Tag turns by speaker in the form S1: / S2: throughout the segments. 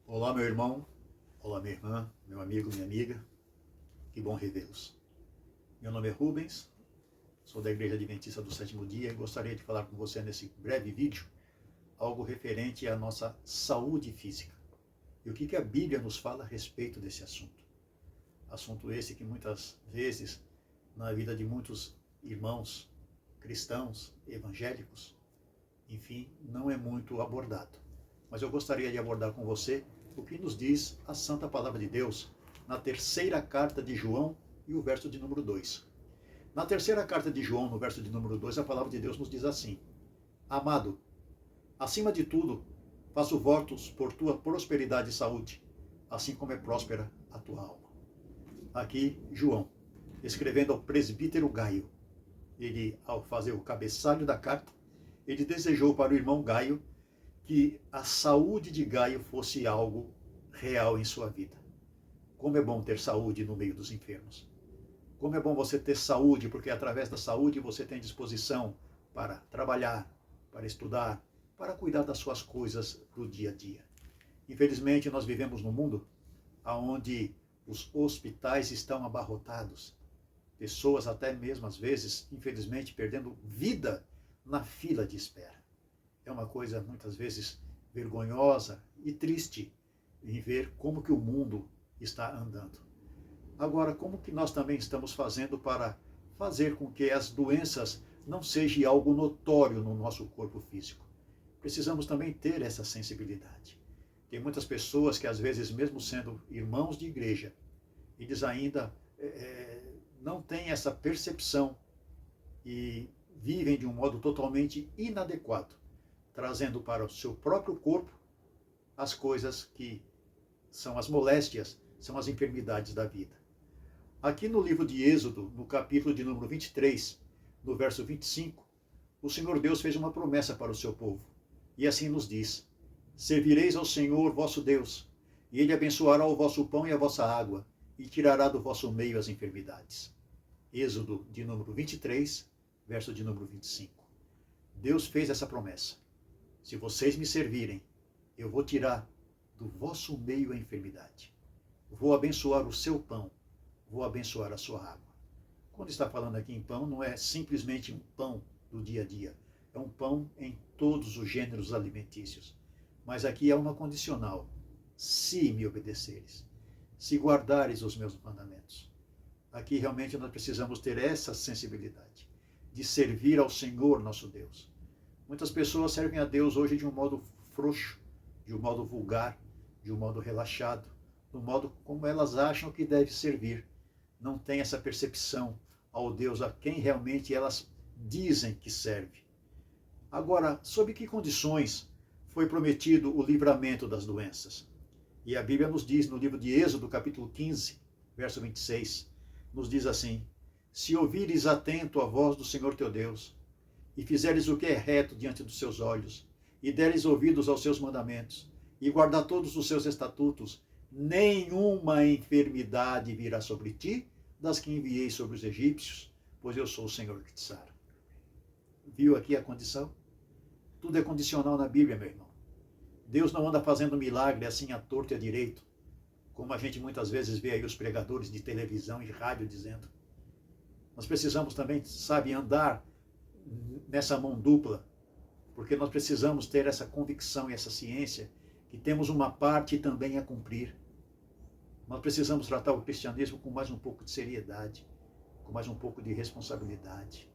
S1: Olá, meu irmão. Olá, minha irmã, meu amigo, minha amiga. Que bom revê-los. Meu nome é Rubens, sou da Igreja Adventista do Sétimo Dia e gostaria de falar com você nesse breve vídeo algo referente à nossa saúde física. E o que a Bíblia nos fala a respeito desse assunto. Assunto esse que muitas vezes, na vida de muitos irmãos cristãos, evangélicos, enfim, não é muito abordado. Mas eu gostaria de abordar com você o que nos diz a Santa Palavra de Deus na terceira carta de João e o verso de número 2. Na terceira carta de João, no verso de número 2, a Palavra de Deus nos diz assim: Amado, acima de tudo, faço votos por tua prosperidade e saúde, assim como é próspera a tua alma. Aqui, João, escrevendo ao presbítero Gaio, ele, ao fazer o cabeçalho da carta, ele desejou para o irmão Gaio que a saúde de Gaio fosse algo real em sua vida. Como é bom ter saúde no meio dos enfermos. Como é bom você ter saúde, porque através da saúde você tem disposição para trabalhar, para estudar, para cuidar das suas coisas do dia a dia. Infelizmente, nós vivemos num mundo onde os hospitais estão abarrotados. Pessoas até mesmo, às vezes, infelizmente, perdendo vida na fila de espera. É uma coisa, muitas vezes, vergonhosa e triste em ver como que o mundo está andando. Agora, como que nós também estamos fazendo para fazer com que as doenças não sejam algo notório no nosso corpo físico? Precisamos também ter essa sensibilidade. Tem muitas pessoas que, às vezes, mesmo sendo irmãos de igreja, eles ainda não têm essa percepção e vivem de um modo totalmente inadequado, trazendo para o seu próprio corpo as coisas que são as moléstias, são as enfermidades da vida. Aqui no livro de Êxodo, no capítulo de número 23, no verso 25, o Senhor Deus fez uma promessa para o seu povo. E assim nos diz: Servireis ao Senhor vosso Deus, e Ele abençoará o vosso pão e a vossa água, e tirará do vosso meio as enfermidades. Êxodo de número 23, verso de número 25. Deus fez essa promessa. Se vocês me servirem, eu vou tirar do vosso meio a enfermidade. Vou abençoar o seu pão, vou abençoar a sua água. Quando está falando aqui em pão, não é simplesmente um pão do dia a dia. É um pão em todos os gêneros alimentícios. Mas aqui é uma condicional. Se me obedeceres, se guardares os meus mandamentos. Aqui realmente nós precisamos ter essa sensibilidade de servir ao Senhor nosso Deus. Muitas pessoas servem a Deus hoje de um modo frouxo, de um modo vulgar, de um modo relaxado, do modo como elas acham que deve servir. Não tem essa percepção ao Deus a quem realmente elas dizem que serve. Agora, sob que condições foi prometido o livramento das doenças? E a Bíblia nos diz no livro de Êxodo, capítulo 15, verso 26, nos diz assim: Se ouvires atento a voz do Senhor teu Deus, e fizeres o que é reto diante dos seus olhos, e deres ouvidos aos seus mandamentos, e guardar todos os seus estatutos, nenhuma enfermidade virá sobre ti, das que enviei sobre os egípcios, pois eu sou o Senhor que te sara. Viu aqui a condição? Tudo é condicional na Bíblia, meu irmão. Deus não anda fazendo milagre assim à torto e à direito, como a gente muitas vezes vê aí os pregadores de televisão e rádio dizendo. Nós precisamos também, sabe, andar nessa mão dupla, porque nós precisamos ter essa convicção e essa ciência que temos uma parte também a cumprir. Nós precisamos tratar o cristianismo com mais um pouco de seriedade, com mais um pouco de responsabilidade.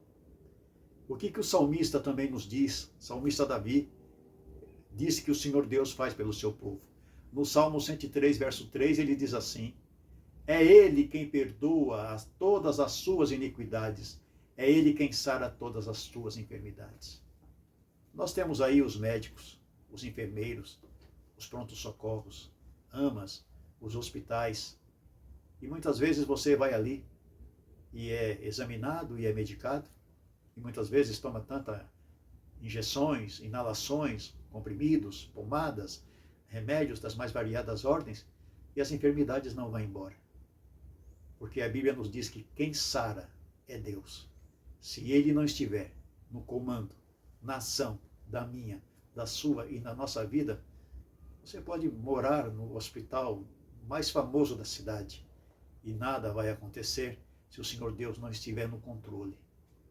S1: O que o salmista também nos diz? O salmista Davi disse que o Senhor Deus faz pelo seu povo. No Salmo 103, verso 3, ele diz assim: É Ele quem perdoa todas as suas iniquidades, é Ele quem sara todas as suas enfermidades. Nós temos aí os médicos, os enfermeiros, os prontos-socorros, AMAs, os hospitais. E muitas vezes você vai ali e é examinado e é medicado. E muitas vezes toma tantas injeções, inalações, comprimidos, pomadas, remédios das mais variadas ordens, e as enfermidades não vão embora. Porque a Bíblia nos diz que quem sara é Deus. Se Ele não estiver no comando, na ação da minha, da sua e na nossa vida, Você pode morar no hospital mais famoso da cidade e nada vai acontecer se o Senhor Deus não estiver no controle.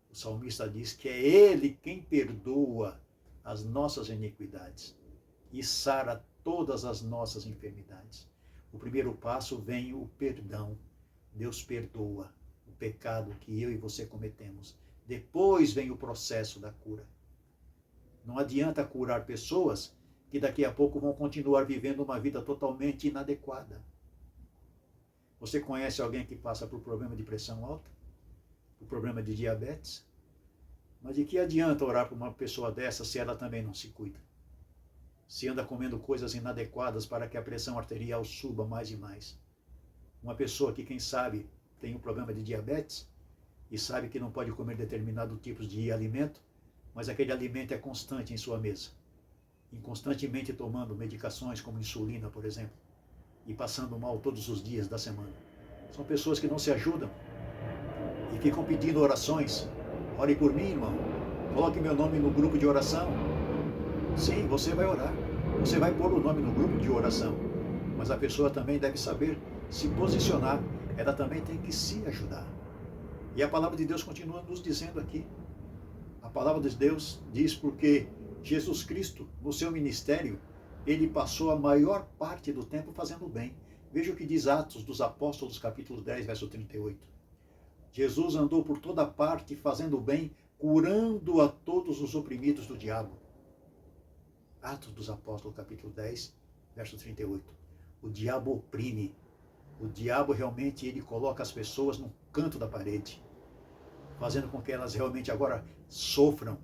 S1: O salmista diz que é Ele quem perdoa as nossas iniquidades e sara todas as nossas enfermidades. O primeiro passo vem o perdão. Deus perdoa o pecado que eu e você cometemos. Depois vem o processo da cura. Não adianta curar pessoas que daqui a pouco vão continuar vivendo uma vida totalmente inadequada. Você conhece alguém que passa por problema de pressão alta? Por problema de diabetes? Mas de que adianta orar por uma pessoa dessa se ela também não se cuida? Se anda comendo coisas inadequadas para que a pressão arterial suba mais e mais. Uma pessoa que, quem sabe, tem um problema de diabetes e sabe que não pode comer determinado tipo de alimento, mas aquele alimento é constante em sua mesa. E constantemente tomando medicações como insulina, por exemplo, e passando mal todos os dias da semana. São pessoas que não se ajudam e ficam pedindo orações. Ore por mim, irmão. Coloque meu nome no grupo de oração. Sim, você vai orar. Você vai pôr o nome no grupo de oração. Mas a pessoa também deve saber se posicionar. Ela também tem que se ajudar. E a palavra de Deus continua nos dizendo aqui. A palavra de Deus diz porque Jesus Cristo, no seu ministério, ele passou a maior parte do tempo fazendo o bem. Veja o que diz Atos dos Apóstolos, capítulo 10, verso 38. Jesus andou por toda parte fazendo o bem, curando a todos os oprimidos do diabo. Atos dos Apóstolos, capítulo 10, verso 38. O diabo oprime. O diabo realmente ele coloca as pessoas no canto da parede, fazendo com que elas realmente agora sofram,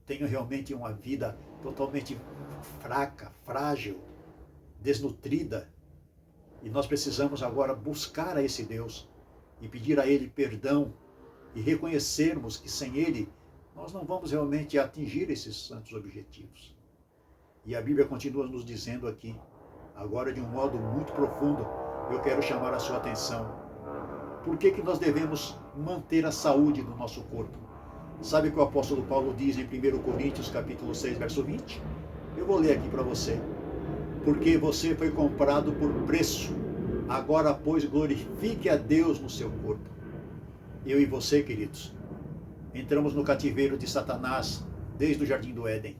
S1: tenham realmente uma vida totalmente fraca, frágil, desnutrida. E nós precisamos agora buscar a esse Deus e pedir a Ele perdão e reconhecermos que sem Ele nós não vamos realmente atingir esses santos objetivos. E a Bíblia continua nos dizendo aqui, agora de um modo muito profundo, eu quero chamar a sua atenção. Por que nós devemos manter a saúde do nosso corpo? Sabe o que o apóstolo Paulo diz em 1 Coríntios, capítulo 6, verso 20? Eu vou ler aqui para você. Porque você foi comprado por preço. Agora, pois, glorifique a Deus no seu corpo. Eu e você, queridos, entramos no cativeiro de Satanás desde o Jardim do Éden.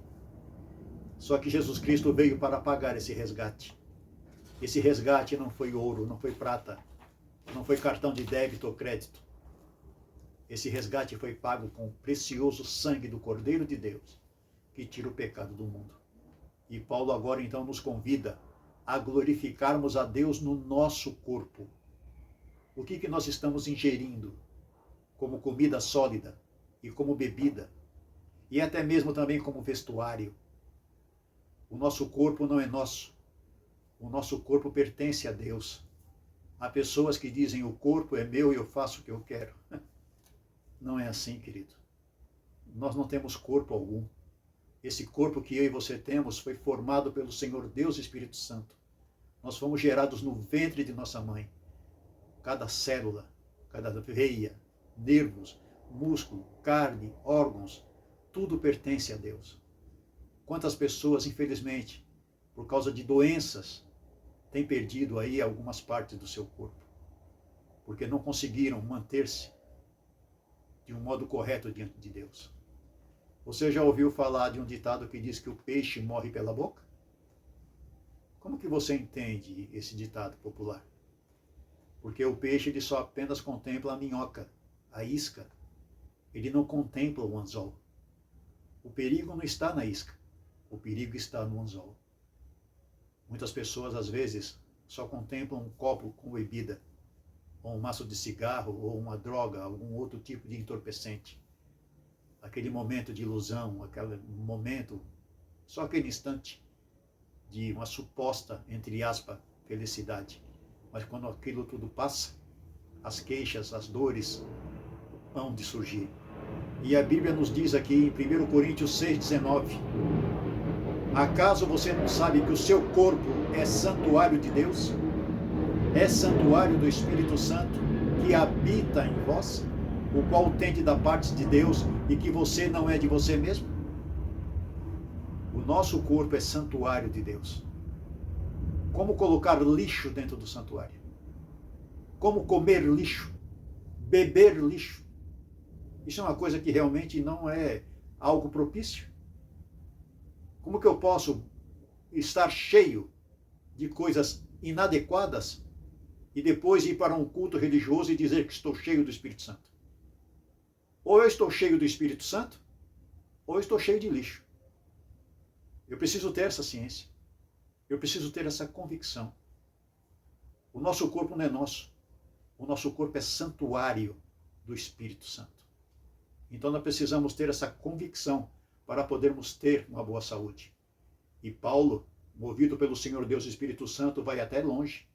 S1: Só que Jesus Cristo veio para pagar esse resgate. Esse resgate não foi ouro, não foi prata, não foi cartão de débito ou crédito. Esse resgate foi pago com o precioso sangue do Cordeiro de Deus, que tira o pecado do mundo. E Paulo agora então nos convida a glorificarmos a Deus no nosso corpo. O que nós estamos ingerindo como comida sólida e como bebida, e até mesmo também como vestuário. O nosso corpo não é nosso. O nosso corpo pertence a Deus. Há pessoas que dizem, o corpo é meu e eu faço o que eu quero. Não é assim, querido. Nós não temos corpo algum. Esse corpo que eu e você temos foi formado pelo Senhor Deus e Espírito Santo. Nós fomos gerados no ventre de nossa mãe. Cada célula, cada veia, nervos, músculo, carne, órgãos, tudo pertence a Deus. Quantas pessoas, infelizmente, por causa de doenças, têm perdido aí algumas partes do seu corpo, porque não conseguiram manter-se de um modo correto diante de Deus. Você já ouviu falar de um ditado que diz que o peixe morre pela boca? Como que você entende esse ditado popular? Porque o peixe ele só apenas contempla a minhoca, a isca. Ele não contempla o anzol. O perigo não está na isca. O perigo está no anzol. Muitas pessoas, às vezes, só contemplam um copo com bebida, ou um maço de cigarro, ou uma droga, algum outro tipo de entorpecente. Aquele momento de ilusão, aquele momento, só aquele instante de uma suposta, entre aspas, felicidade. Mas quando aquilo tudo passa, as queixas, as dores hão de surgir. E a Bíblia nos diz aqui em 1 Coríntios 6,19: acaso você não sabe que o seu corpo é santuário de Deus? É santuário do Espírito Santo que habita em vós, o qual tende da parte de Deus e que você não é de você mesmo? O nosso corpo é santuário de Deus. como colocar lixo dentro do santuário, como comer lixo, beber lixo. Isso é uma coisa que realmente não é algo propício. Como que eu posso estar cheio de coisas inadequadas e depois ir para um culto religioso e dizer que estou cheio do Espírito Santo? Ou eu estou cheio do Espírito Santo, ou eu estou cheio de lixo. Eu preciso ter essa ciência. Eu preciso ter essa convicção. O nosso corpo não é nosso. O nosso corpo é santuário do Espírito Santo. Então nós precisamos ter essa convicção para podermos ter uma boa saúde. E Paulo, movido pelo Senhor Deus e Espírito Santo, vai até longe.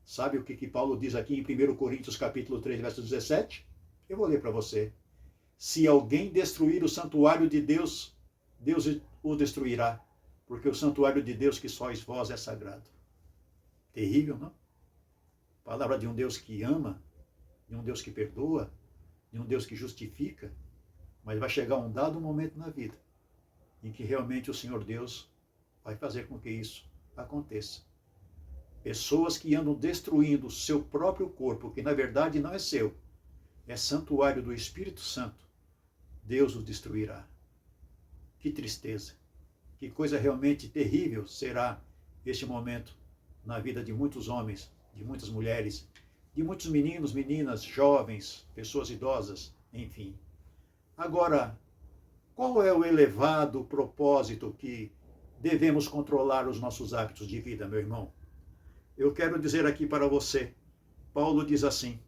S1: Sabe o que Paulo diz aqui em 1 Coríntios capítulo 3, verso 17? Eu vou ler para você. Se alguém destruir o santuário de Deus, Deus o destruirá, porque o santuário de Deus que sois vós é sagrado. Terrível, não? Palavra de um Deus que ama, de um Deus que perdoa, de um Deus que justifica, mas vai chegar um dado momento na vida em que realmente o Senhor Deus vai fazer com que isso aconteça. Pessoas que andam destruindo o seu próprio corpo, que na verdade não é seu, é santuário do Espírito Santo, Deus os destruirá. Que tristeza, que coisa realmente terrível será este momento na vida de muitos homens, de muitas mulheres, de muitos meninos, meninas, jovens, pessoas idosas, enfim. Agora, qual é o elevado propósito que devemos controlar os nossos hábitos de vida, meu irmão? Eu quero dizer aqui para você, Paulo diz assim: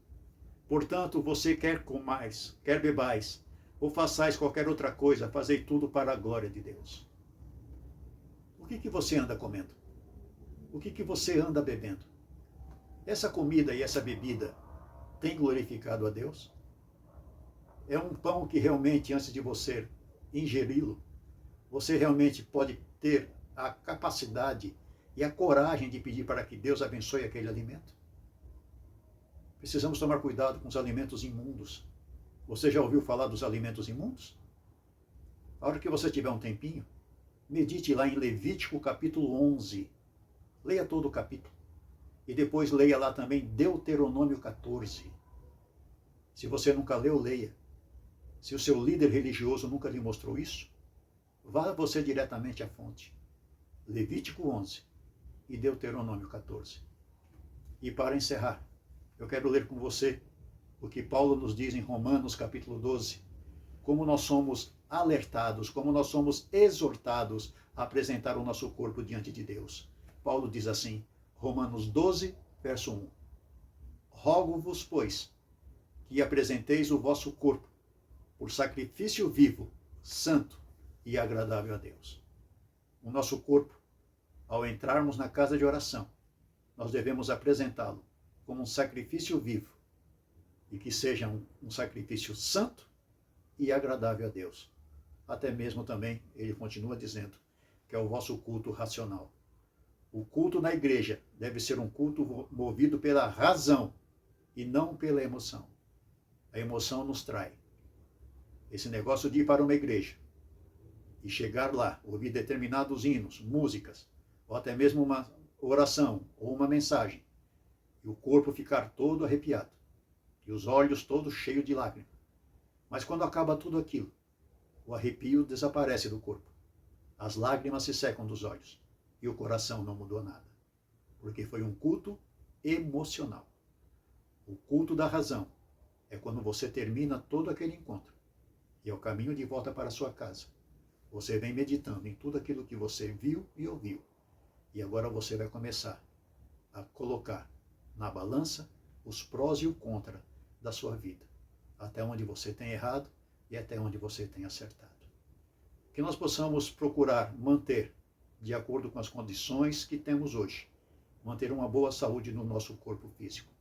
S1: portanto, você quer comais, quer bebais, ou façais qualquer outra coisa, fazei tudo para a glória de Deus. O que você anda comendo? O que você anda bebendo? Essa comida e essa bebida tem glorificado a Deus? É um pão que realmente, antes de você ingeri-lo, você realmente pode ter a capacidade e a coragem de pedir para que Deus abençoe aquele alimento? Precisamos tomar cuidado com os alimentos imundos. Você já ouviu falar dos alimentos imundos? A hora que você tiver um tempinho, medite lá em Levítico capítulo 11. Leia todo o capítulo. E depois leia lá também Deuteronômio 14. Se você nunca leu, leia. Se o seu líder religioso nunca lhe mostrou isso, vá você diretamente à fonte. Levítico 11 e Deuteronômio 14. E para encerrar, eu quero ler com você o que Paulo nos diz em Romanos capítulo 12, como nós somos alertados, como nós somos exortados a apresentar o nosso corpo diante de Deus. Paulo diz assim, Romanos 12, verso 1. Rogo-vos, pois, que apresenteis o vosso corpo por sacrifício vivo, santo e agradável a Deus. O nosso corpo, ao entrarmos na casa de oração, nós devemos apresentá-lo como um sacrifício vivo e que seja um sacrifício santo e agradável a Deus. Até mesmo também, ele continua dizendo, que é o vosso culto racional. O culto na igreja deve ser um culto movido pela razão e não pela emoção. A emoção nos trai. Esse negócio de ir para uma igreja e chegar lá, ouvir determinados hinos, músicas, ou até mesmo uma oração ou uma mensagem, e o corpo ficar todo arrepiado, e os olhos todos cheios de lágrimas. Mas quando acaba tudo aquilo, o arrepio desaparece do corpo, as lágrimas se secam dos olhos, e o coração não mudou nada, porque foi um culto emocional. O culto da razão é quando você termina todo aquele encontro, e ao caminho de volta para a sua casa, você vem meditando em tudo aquilo que você viu e ouviu, e agora você vai começar a colocar na balança os prós e o contra da sua vida, até onde você tem errado e até onde você tem acertado. Que nós possamos procurar manter, de acordo com as condições que temos hoje, manter uma boa saúde no nosso corpo físico.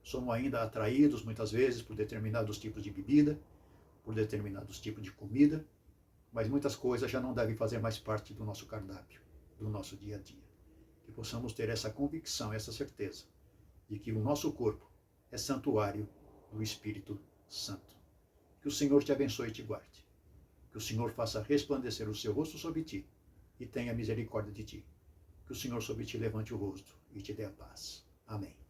S1: Somos ainda atraídos, muitas vezes, por determinados tipos de bebida, por determinados tipos de comida, mas muitas coisas já não devem fazer mais parte do nosso cardápio, do nosso dia a dia. Que possamos ter essa convicção, essa certeza, de que o nosso corpo é santuário do Espírito Santo. Que o Senhor te abençoe e te guarde. Que o Senhor faça resplandecer o seu rosto sobre ti e tenha misericórdia de ti. Que o Senhor sobre ti levante o rosto e te dê a paz. Amém.